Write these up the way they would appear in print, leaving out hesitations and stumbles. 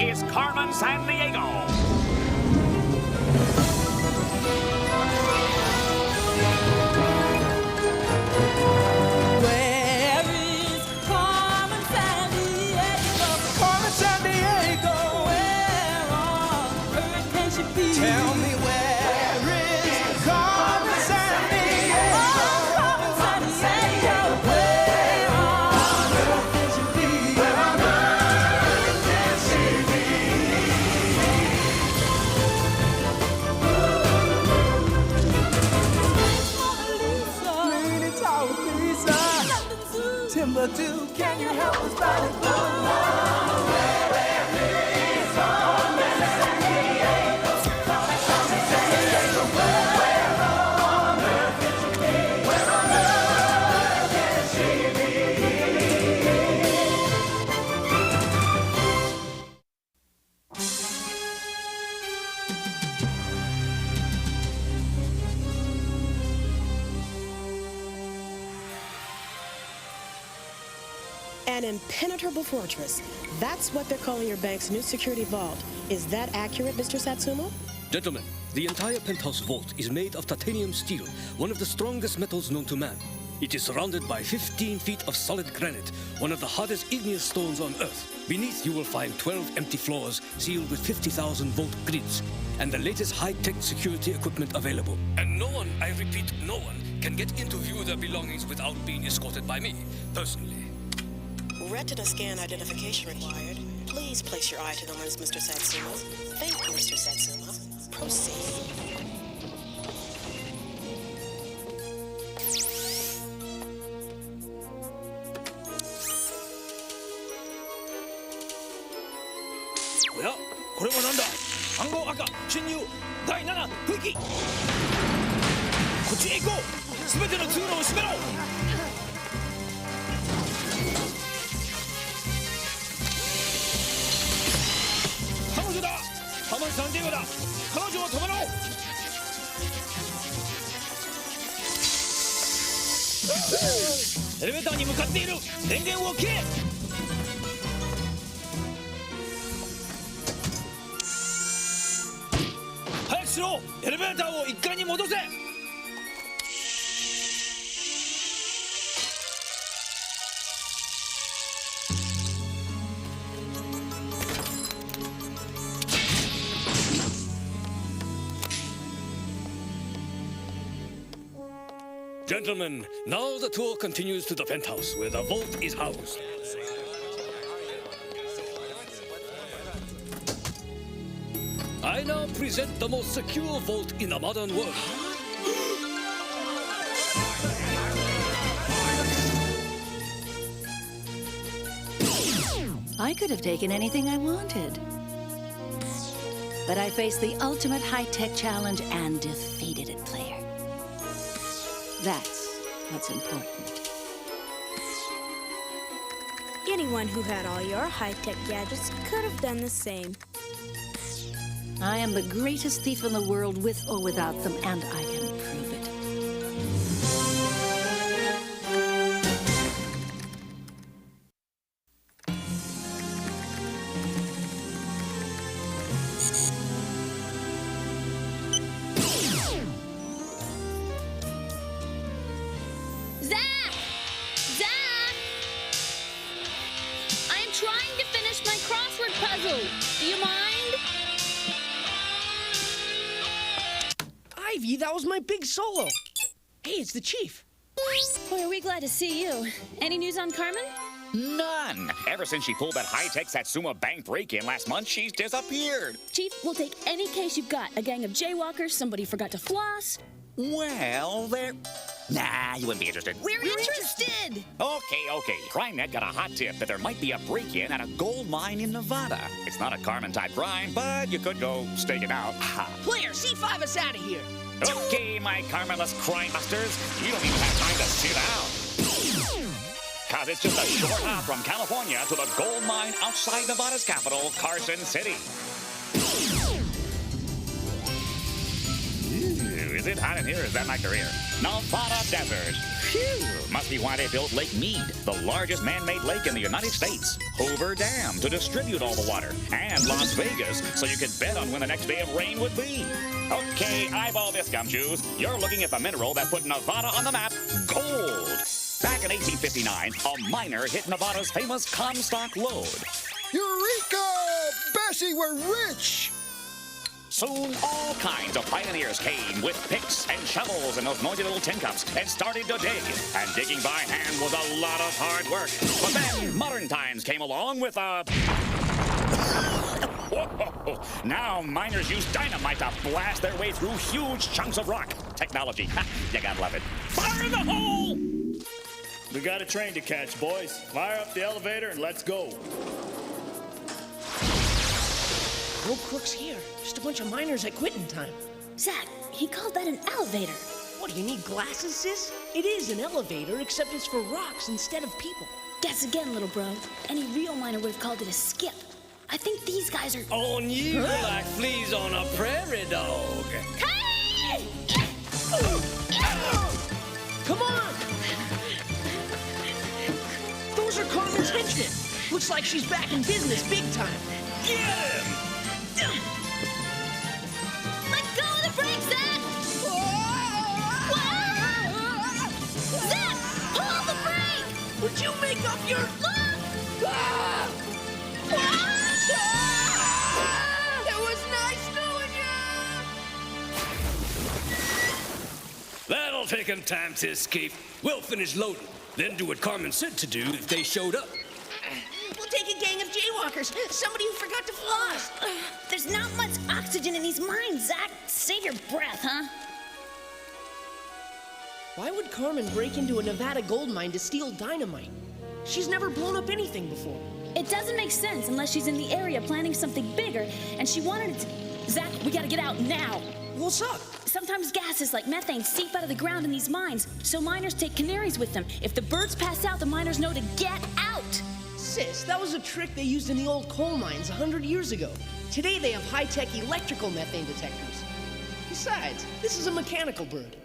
is Carmen Sandiego. Where is Carmen Sandiego? Carmen Sandiego. Where on earth can she be? Tell me where is Carmen Sandiego? Carmen Sandiego. Where on earth can she be? Where on earth can she be? Lady Tower Lisa. Timbuktu, can you help us find it? An impenetrable fortress. That's what they're calling your bank's new security vault. Is that accurate, Mr. Satsuma? Gentlemen, the entire penthouse vault is made of titanium steel, one of the strongest metals known to man. It is surrounded by 15 feet of solid granite, one of the hardest igneous stones on Earth. Beneath you will find 12 empty floors sealed with 50,000 volt grids, and the latest high-tech security equipment available. And no one, I repeat, no one, can get in to view their belongings without being escorted by me, personally. Retina scan identification required. Please place your eye to the lens, Mr. Satsuma. Thank you, Mr. Satsuma. Proceed. 뭐야? これはなんだ?暗号赤侵入第7区域こっちへ行こう全ての通路を閉めろ彼女だカーメン・サンディエゴだ彼女を止めろエレベーターに向かっている電源を切れ早くしろエレベーターを1階に戻せGentlemen, now the tour continues to the penthouse, where the vault is housed. I now present the most secure vault in the modern world. I could have taken anything I wanted. But I faced the ultimate high-tech challenge and defeated it, player. That's what's important. Anyone who had all your high-tech gadgets could have done the same. I am the greatest thief in the world with or without them, and I can prove it. Zach! Zach! I am trying to finish my crossword puzzle. Do you mind? Ivy, that was my big solo. Hey, it's the chief. Boy, are we glad to see you. Any news on Carmen? None. Ever since she pulled that high-tech Satsuma bank break-in last month, she's disappeared. Chief, we'll take any case you've got. A gang of jaywalkers, somebody forgot to floss. Well, Nah, you wouldn't be interested. We're interested! Okay. CrimeNet got a hot tip that there might be a break-in at a gold mine in Nevada. It's not a Carmen-type crime, but you could go stake it out. Player, C5 us out of here. Okay, my Carmenless crime busters, you don't even have time to sit down. Cause it's just a short hop from California to the gold mine outside Nevada's capital, Carson City. Is it hot in here or is that my career? Nevada desert. Phew. Must be why they built Lake Mead, the largest man-made lake in the United States. Hoover Dam to distribute all the water, and Las Vegas so you could bet on when the next day of rain would be. Okay, eyeball this, gumshoes. You're looking at the mineral that put Nevada on the map, gold. Back in 1859, a miner hit Nevada's famous Comstock lode. Eureka! Bessie, we're rich! Soon, all kinds of pioneers came with picks and shovels and those noisy little tin cups and started to dig. And digging by hand was a lot of hard work. But then modern times came along with a... Whoa. Now miners use dynamite to blast their way through huge chunks of rock. Technology, ha, you gotta love it. Fire in the hole! We got a train to catch, boys. Fire up the elevator and let's go. No crooks here. Just a bunch of miners at quitting time. Zach, he called that an elevator. What, do you need glasses, sis? It is an elevator, except it's for rocks instead of people. Guess again, little bro. Any real miner would have called it a skip. I think these guys are... On you like fleas on a prairie dog. Hey! Come on! Those are Carmen's henchmen. Looks like she's back in business big time. Get him! Let go of the brakes, Zach! Zach, pull the brake! Would you make up your... It was nice knowing you! That'll take him time to escape. We'll finish loading, then do what Carmen said to do if they showed up. We'll take a gang of jaywalkers. Somebody who forgot to floss. There's not much oxygen in these mines, Zach. Save your breath, huh? Why would Carmen break into a Nevada gold mine to steal dynamite? She's never blown up anything before. It doesn't make sense unless she's in the area planning something bigger, and she wanted it to... Zach, we gotta get out now. What's up? Sometimes gases like methane seep out of the ground in these mines, so miners take canaries with them. If the birds pass out, the miners know to get out. Sis, that was a trick they used in the old coal mines 100 years ago. Today they have high-tech electrical methane detectors. Besides, this is a mechanical bird.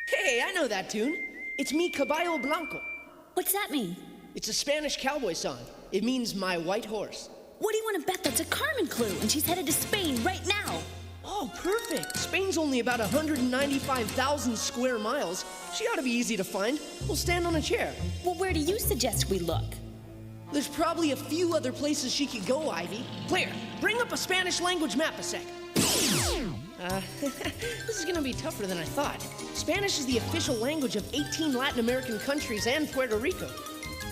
Hey, I know that tune. It's Mi Caballo Blanco. What's that mean? It's a Spanish cowboy song. It means my white horse. What do you want to bet that's a Carmen clue, and she's headed to Spain right now? Oh, perfect. Spain's only about 195,000 square miles. She ought to be easy to find. We'll stand on a chair. Well, where do you suggest we look? There's probably a few other places she could go, Ivy. Claire, bring up a Spanish language map a sec. This is gonna be tougher than I thought. Spanish is the official language of 18 Latin American countries and Puerto Rico.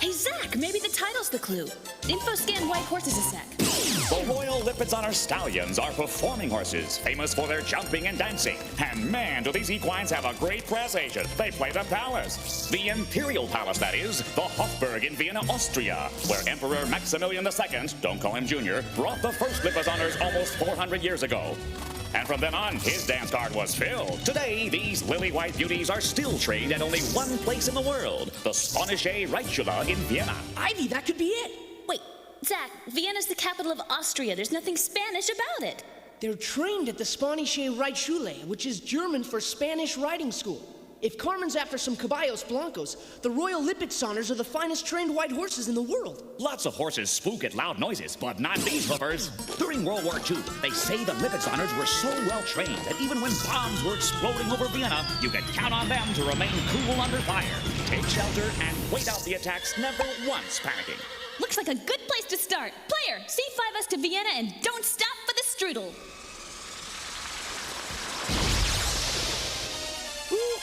Hey, Zach, maybe the title's the clue. Info scan white horses a sec. The Royal Lipids on our stallions are performing horses, famous for their jumping and dancing. And man, do these equines have a great press agent. They play the palace. The Imperial Palace, that is, the Hofburg in Vienna, Austria, where Emperor Maximilian II, don't call him Junior, brought the first Lipids honors almost 400 years ago. And from then on, his dance card was filled. Today, these lily-white beauties are still trained at only one place in the world, the Spanische Reitschule in Vienna. Ivy, that could be it. Wait, Zach, Vienna's the capital of Austria. There's nothing Spanish about it. They're trained at the Spanische Reitschule, which is German for Spanish riding school. If Carmen's after some caballos blancos, the Royal Lipizzaner are the finest trained white horses in the world. Lots of horses spook at loud noises, but not these hoofers. During World War II, they say the Lipizzaners were so well trained that even when bombs were exploding over Vienna, you could count on them to remain cool under fire, take shelter, and wait out the attacks, never once panicking. Looks like a good place to start. Player, C5 us to Vienna and don't stop for the strudel.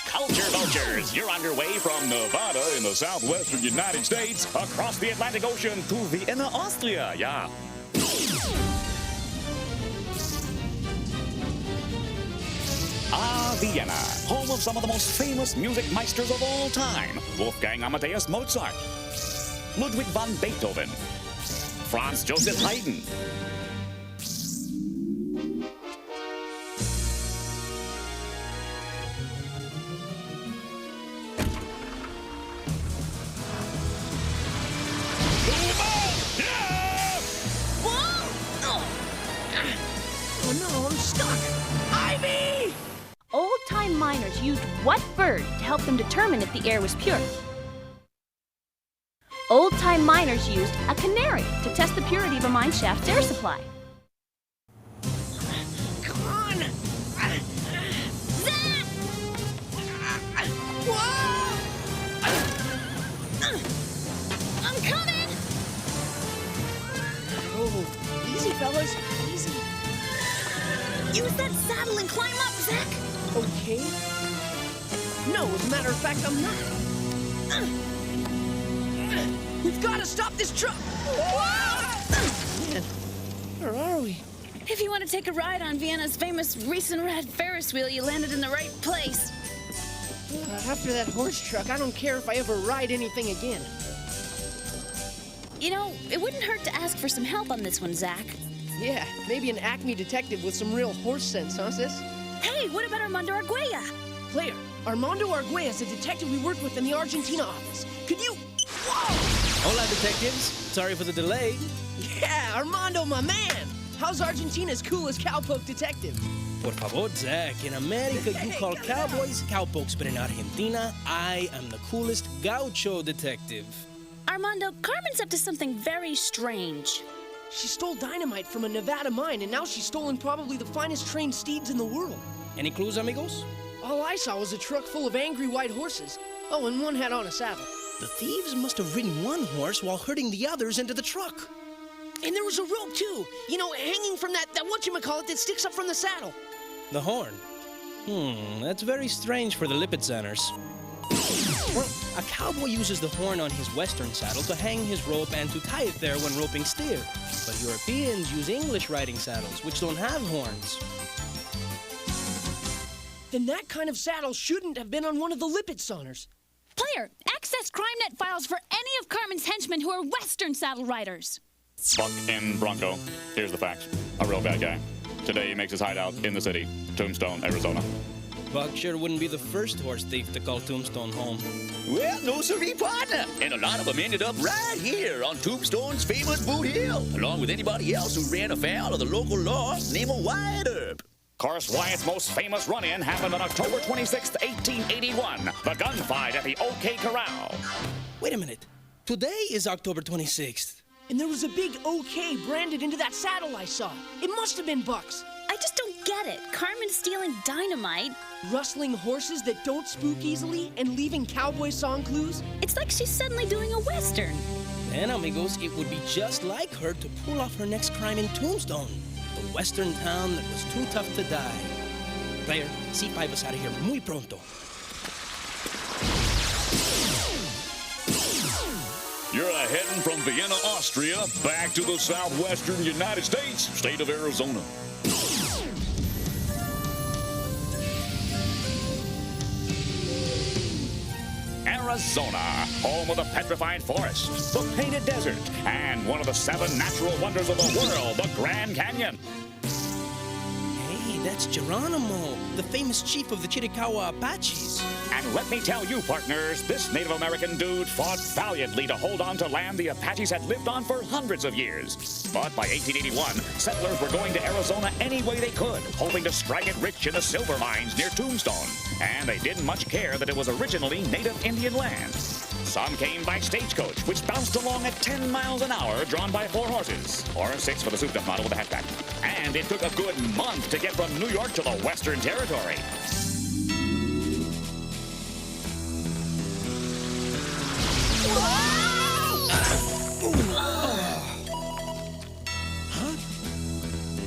Culture vultures, you're underway from Nevada in the southwestern United States, across the Atlantic Ocean to Vienna, Austria, yeah. Vienna, home of some of the most famous music meisters of all time. Wolfgang Amadeus Mozart, Ludwig van Beethoven, Franz Joseph Haydn, Oh no, I'm stuck! Ivy! Old-time miners used what bird to help them determine if the air was pure? Old-time miners used a canary to test the purity of a mine shaft's air supply. Come on! Zach! Whoa! I'm coming! Oh, easy, fellas. Easy. Use that saddle and climb up, Zach! Okay. No, as a matter of fact, I'm not. We've got to stop this truck! Man, where are we? If you want to take a ride on Vienna's famous Riesenrad Ferris wheel, you landed in the right place. After that horse truck, I don't care if I ever ride anything again. You know, it wouldn't hurt to ask for some help on this one, Zach. Yeah, maybe an Acme detective with some real horse sense, huh, sis? Hey, what about Armando Arguella? Player, Armando Arguella is a detective we worked with in the Argentina office. Could you... Whoa! Hola, detectives. Sorry for the delay. Yeah, Armando, my man! How's Argentina's coolest cowpoke detective? Por favor, Zach. In America, you call cowboys cowpokes, but in Argentina, I am the coolest gaucho detective. Armando, Carmen's up to something very strange. She stole dynamite from a Nevada mine, and now she's stolen probably the finest trained steeds in the world. Any clues, amigos? All I saw was a truck full of angry white horses. Oh, and one had on a saddle. The thieves must have ridden one horse while herding the others into the truck. And there was a rope, too. You know, hanging from that whatchamacallit that sticks up from the saddle. The horn. That's very strange for the Lipizzaners. Well, a cowboy uses the horn on his western saddle to hang his rope and to tie it there when roping steer. But Europeans use English riding saddles, which don't have horns. Then that kind of saddle shouldn't have been on one of the Lipizzaners. Player, access CrimeNet files for any of Carmen's henchmen who are Western saddle riders. Buck in Bronco. Here's the facts. A real bad guy. Today he makes his hideout in the city, Tombstone, Arizona. Buck sure wouldn't be the first horse thief to call Tombstone home. Well, no siree, partner. And a lot of them ended up right here on Tombstone's famous Boot Hill, along with anybody else who ran afoul of the local law named Wyatt Earp. Of course, Wyatt's most famous run-in happened on October 26, 1881, the gunfight at the OK Corral. Wait a minute. Today is October 26th. And there was a big OK branded into that saddle I saw. It must have been Buck's. I just don't get it. Carmen stealing dynamite. Rustling horses that don't spook easily and leaving cowboy song clues. It's like she's suddenly doing a Western. And, amigos, it would be just like her to pull off her next crime in Tombstone, the western town that was too tough to die. Player, C5 us out of here muy pronto. You're heading from Vienna, Austria, back to the southwestern United States, state of Arizona. Arizona, home of the petrified forest, the painted desert, and one of the 7 natural wonders of the world, the Grand Canyon. Hey, that's Geronimo, the famous chief of the Chiricahua Apaches. And let me tell you, partners, this Native American dude fought valiantly to hold on to land the Apaches had lived on for hundreds of years. But by 1881, settlers were going to Arizona any way they could, hoping to strike it rich in the silver mines near Tombstone. And they didn't much care that it was originally native Indian land. Some came by stagecoach, which bounced along at 10 miles an hour, drawn by 4 horses, or 6 for the souped-up model with a hatchback. And it took a good month to get from New York to the Western Territory.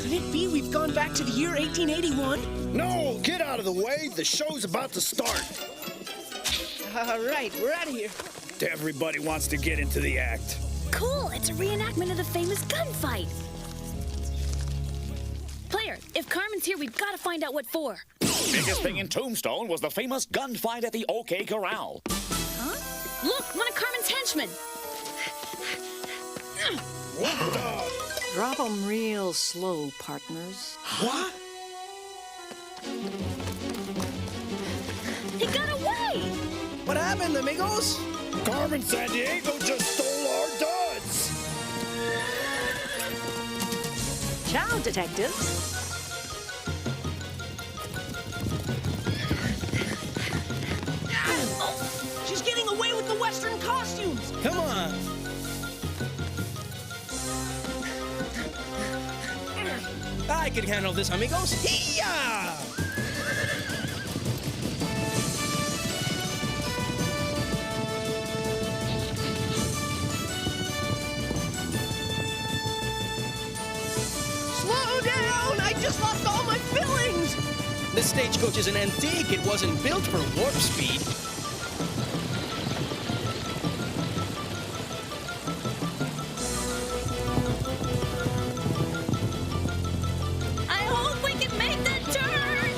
Could it be we've gone back to the year 1881? No, get out of the way. The show's about to start. All right, we're out of here. Everybody wants to get into the act. Cool, it's a reenactment of the famous gunfight. Player, if Carmen's here, we've got to find out what for. Biggest thing in Tombstone was the famous gunfight at the OK Corral. Huh? Look, one of Carmen's henchmen. Drop 'em real slow, partners. What? He got away! What happened, amigos? Carmen Sandiego just stole our duds. Ciao, detectives. She's getting away with the Western costumes! Come on. I can handle this, amigos. Hee-yah! Slow down! I just lost all my fillings! This stagecoach is an antique. It wasn't built for warp speed. I hope we can make that turn!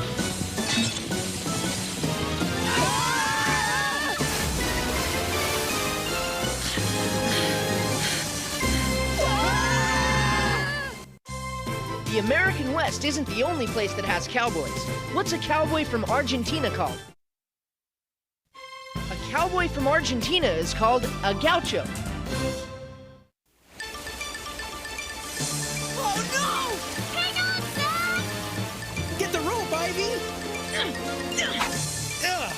The American West isn't the only place that has cowboys. What's a cowboy from Argentina called? A cowboy from Argentina is called a gaucho. Oh no! Hang on, Sam! Get the rope, Ivy! Yeah!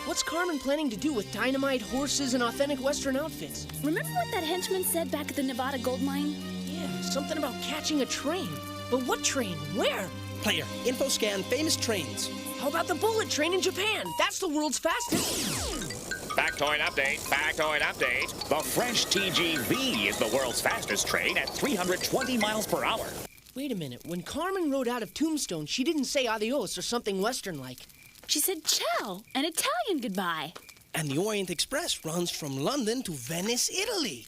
What's Carmen planning to do with dynamite, horses, and authentic Western outfits? Remember what that henchman said back at the Nevada gold mine? Yeah, something about catching a train. But what train? Where? Player, info scan famous trains. How about the bullet train in Japan? That's the world's fastest. Factoid update, factoid update. The French TGV is the world's fastest train at 320 miles per hour. Wait a minute. When Carmen rode out of Tombstone, she didn't say adios or something Western-like. She said ciao, an Italian goodbye. And the Orient Express runs from London to Venice, Italy.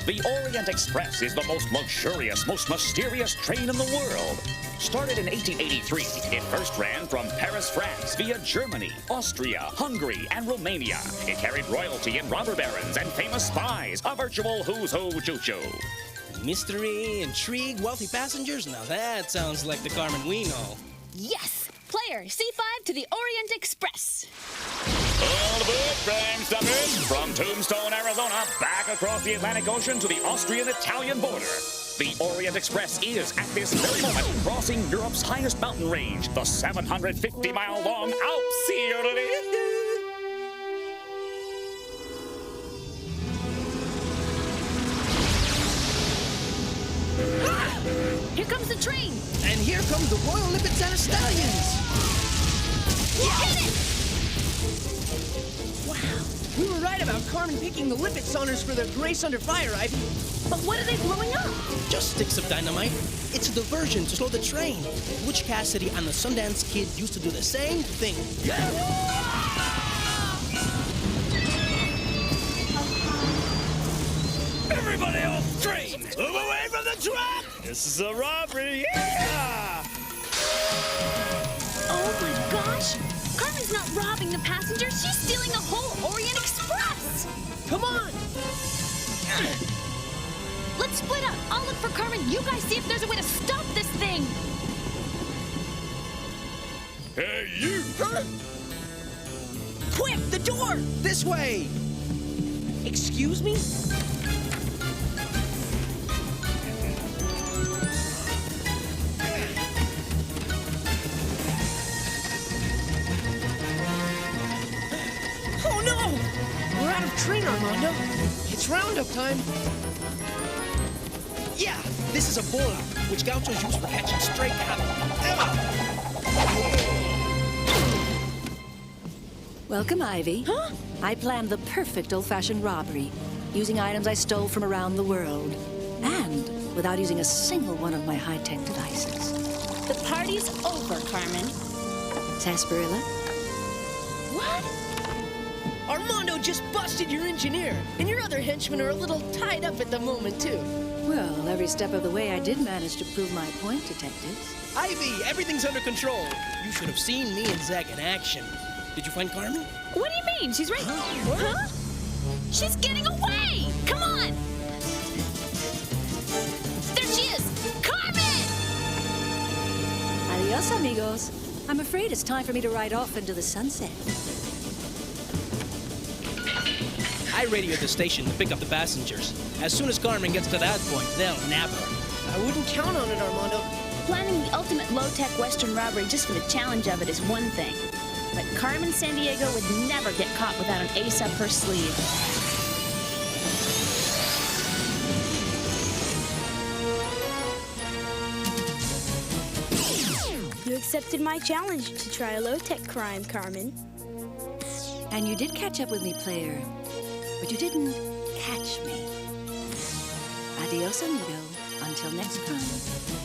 The Orient Express is the most luxurious, most mysterious train in the world. Started in 1883, it first ran from Paris, France, via Germany, Austria, Hungary, and Romania. It carried royalty and robber barons and famous spies, a virtual who's who choo-choo. Mystery, intrigue, wealthy passengers. Now that sounds like the Carmen we know. Yes! Player, C5 to the Orient Express. All aboard, crime stoppers! From Tombstone, Arizona, back across the Atlantic Ocean to the Austrian-Italian border. The Orient Express is, at this very moment, crossing Europe's highest mountain range, the 750-mile-long Alps. Here comes the train! And here come the Royal Lipids and Stallions! Get it! Wow. We were right about Carmen picking the lipid sonars for their Grace Under Fire, Ivy. But what are they blowing up? Just sticks of dynamite. It's a diversion to slow the train. Butch Cassidy and the Sundance Kid used to do the same thing. Everybody off the train! Move away from the track! This is a robbery! Yeah! Oh my gosh! Carmen's not robbing the passengers, she's stealing the whole Orient Express! Come on! Let's split up. I'll look for Carmen. You guys see if there's a way to stop this thing. Hey, you! Quick, the door! This way! Excuse me? Oh no! We're out of train, Armando. It's roundup time. Yeah, this is a bola, which gauchos use for catching stray cattle. Welcome, Ivy. Huh? I planned the perfect old-fashioned robbery, using items I stole from around the world, and without using a single one of my high-tech devices. The party's over, Carmen. Sarsaparilla? What? Armando just busted your engineer, and your other henchmen are a little tied up at the moment, too. Well, every step of the way I did manage to prove my point, detectives. Ivy, everything's under control. You should have seen me and Zach in action. Did you find Carmen? What do you mean? She's right... Huh? She's getting away! Come on! There she is! Carmen! Adios, amigos. I'm afraid it's time for me to ride off into the sunset. I radioed the station to pick up the passengers. As soon as Carmen gets to that point, they'll nab her. I wouldn't count on it, Armando. Planning the ultimate low-tech Western robbery just for the challenge of it is one thing. But Carmen Sandiego would never get caught without an ace up her sleeve. You accepted my challenge to try a low-tech crime, Carmen. And you did catch up with me, player. But you didn't catch me. Adios, amigo. Until next crime.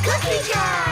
Cookie jar!